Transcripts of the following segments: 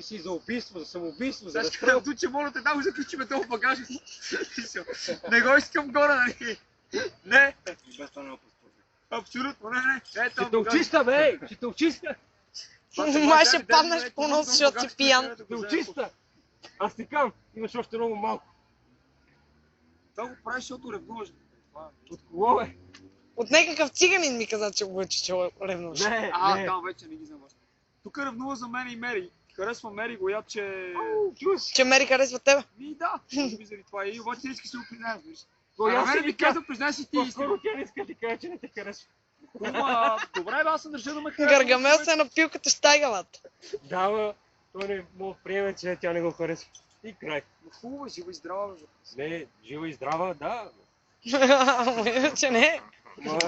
си за убийство, за самоубийство, за Аз разстрел. казвам, че моля те да заключиме този багаж. Не го искам горе, нали? Не, Без това няма паспорт. абсолютно не. Ще те очиста, бе! Ще те очиста! Май ще паднеш по нос, защото си пиян. Ще те очиста! Аз ти кам, имаш още много малко. Това го правиш, защото ревнуваш. От кого, бе? От някакъв циганин ми каза, че го учи, че ревнуваш. Не, не. Там вече не ги знам. Тук ревнува за мен и Мери. Харесва Мери, гоят, че... Че Мери харесва тебе. Ми да, може би заради това. И обаче не иска се го признаеш, виж. Аз Мене си ми ви каза, признай си ти истина. По-скоро тя не иска да ти каже, че не те харесва. Добре, бе, аз се държа да ме харесва. Гаргамел се е напил като щайгалата. Да, бе. Той не мога приеме, че тя не го харесва. И край. Хубаво, жива и здрава, бе. Не, жива и здрава, да. Че не. Ма,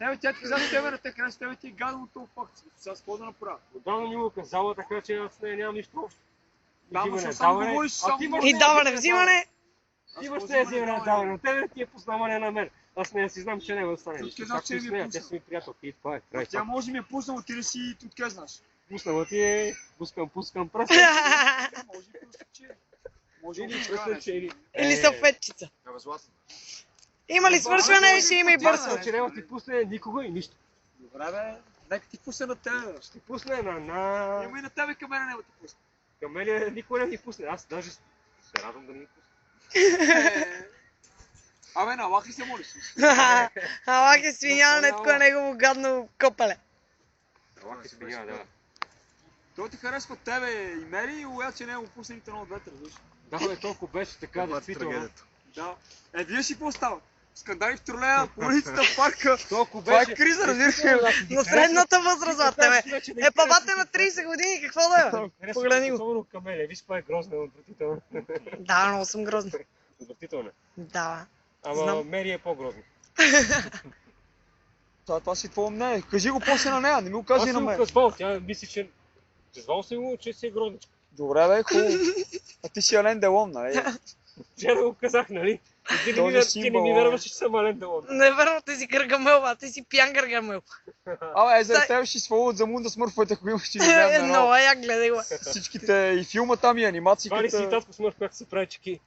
Не, бе, тя ти каза, че тебе не те харесва, тебе ти е гадно от този факт. Сега с какво да направя? отдавна ми го казала, така че аз с нея нямам нищо общо. Да, Взимане, но само даване. говориш, А само ти имаш говориш. И даване, взимане. Ти имаш тези взимане, даване. На тебе ти е познаване на мен. Аз не си знам, че не го стане. Тут нищо. казах, Както че и ми с е нея, пуснал. те са ми приятелки и това е. Край. Тя може да ми е пуснала, ти да си тут ке знаеш. Пуснала ти е, пускам пръст. Може и просто, че... Може Или да пръст, пръснеш. че или... Или салфетчица. Абе, златно. Има ли свършване, ще има и Бързо, бързо. че няма ти пусне никога и нищо. Добре, бе. Нека ти пусне на тебе. Ще ти пусне на... Има и на тебе към мене не ти пусне. Към мен никой не ми пусне. Аз даже се радвам да не ми пусне. Абе, на Аллах ли се молиш? Аллах е свиня, нетко е негово гадно копеле. Аллах е свиня, да. Той ти харесва тебе и Мери и уя, че не го пусне нито едно от двете, разбираш. Да, бе, толкова беше така, действително. Да. Вие си какво става? Скандали в тролея, по улицата, в парка. Толкова Това е беше. криза, разбираш ли? Но средната възраст, бе, тебе. Е, папата има 30 години, какво да е? Погледни го. Особено Камелия, виж това е грозна, отвратителна. Да, много съм грозна. Отвратителна. Да. Ама Знам. Мери е по-грозна. Това си твое мнение. Кажи го после на нея, не ми го Аз кажи на съм го мен. казвал, тя мисли, че... Казвал съм го, че си е грозничка. Добре, бе, хубаво. А ти си Ален Делон, нали? Вчера го казах, нали? Ти не Този ми, символ, не ми вярваш, че съм Ален Делон. Не верно, ти си Гаргамел, а ти си пиян Гаргамел. Абе, за теб ще свалят за Мунда смърфовете, ако имаш ти Много, я гледай го. всичките и филма там и Това ли си анимациите. татко смърт, как се прави чеки?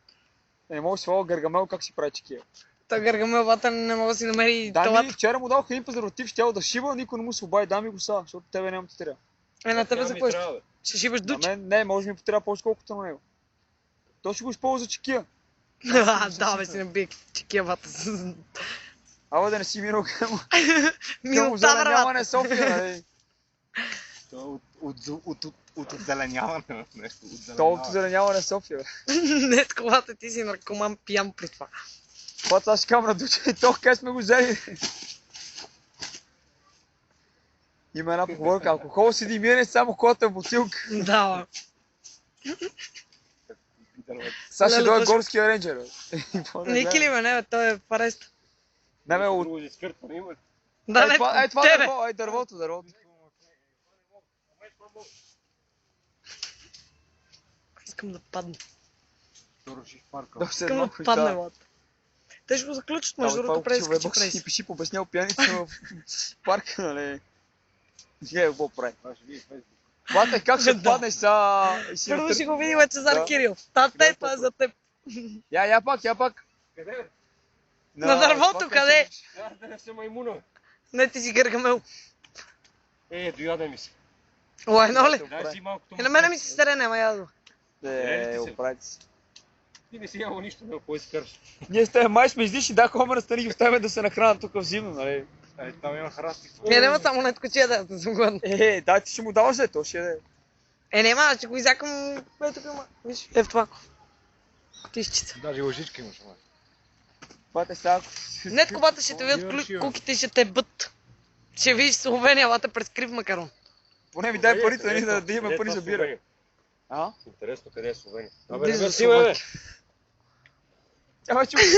Не мога да сваля Гаргамел как си прави чекия. Та Гаргамел вата не мога да си намери Да, ми талата. вчера му дадоха един презерватив, щял да шива, никой не му се обади, дай ми го са, защото тебе няма ти трябва. Е, на тебе за какво трябва, бе. ще шибаш На дуч? мен не, може би ми потрябва повече колкото на него. Той ще го използва за чекия. Да, бе, си набие чекия вата. Абе да не си минал към Минал озеленяване София, нали? От озеленяване на нещо. То от озеленяване София, бе. Не, с колата ти си наркоман пиян при това. Това аз ще кам на дуча и то къде сме го взели. Има една поговорка, алкохол седи миене, само колата в бутилка. Да, Сега ще Леле, дойде точно. горския рейнджер, бе. Ники ли бе, не бе, той е в ареста. Не, бе, от... Друго изкъртване има ли? Да, не, това тебе. дърво, дървото. Искам да падна. Да се Искам да падне, лад. Те ще го заключат, между другото, преди да скачи през. И пиши побеснял пияница в парка, нали? Гледай какво прави. Бате, как ще Да. паднеш сега? Първо ще го види Лъчезар Да. Кирил. Тате, това е за теб. Я пак. Къде бе? На дървото, къде? Да не съм маймуна. Не, ти си Гаргамел. Дояда ми се. О, едно ли? Дай си малкото И на мене ми се старе, няма ядо. Оправите се. Ти не си яла нищо, но кой си кърш? Ние с теб май сме излишни, да, хора стани ги оставяме да се нахранят тук в зимно, нали? Там има храсти. Няма само нетко че да съм гладна. Дай ти ще му даваш, то ще яде. Няма, ще го изякам. Ето тук, виж, в това. Котищица. Даже лъжичка имаш, май. Бате, сега... Нет, кобата ще те видят куките, ще те бът. Ще видиш Словения, лата през крив макарон. Поне ми дай парите, нали, да имаме пари за бира. А? Интересно, къде е Словения? Близо не до си, бе, бе. Словакия. Тя вече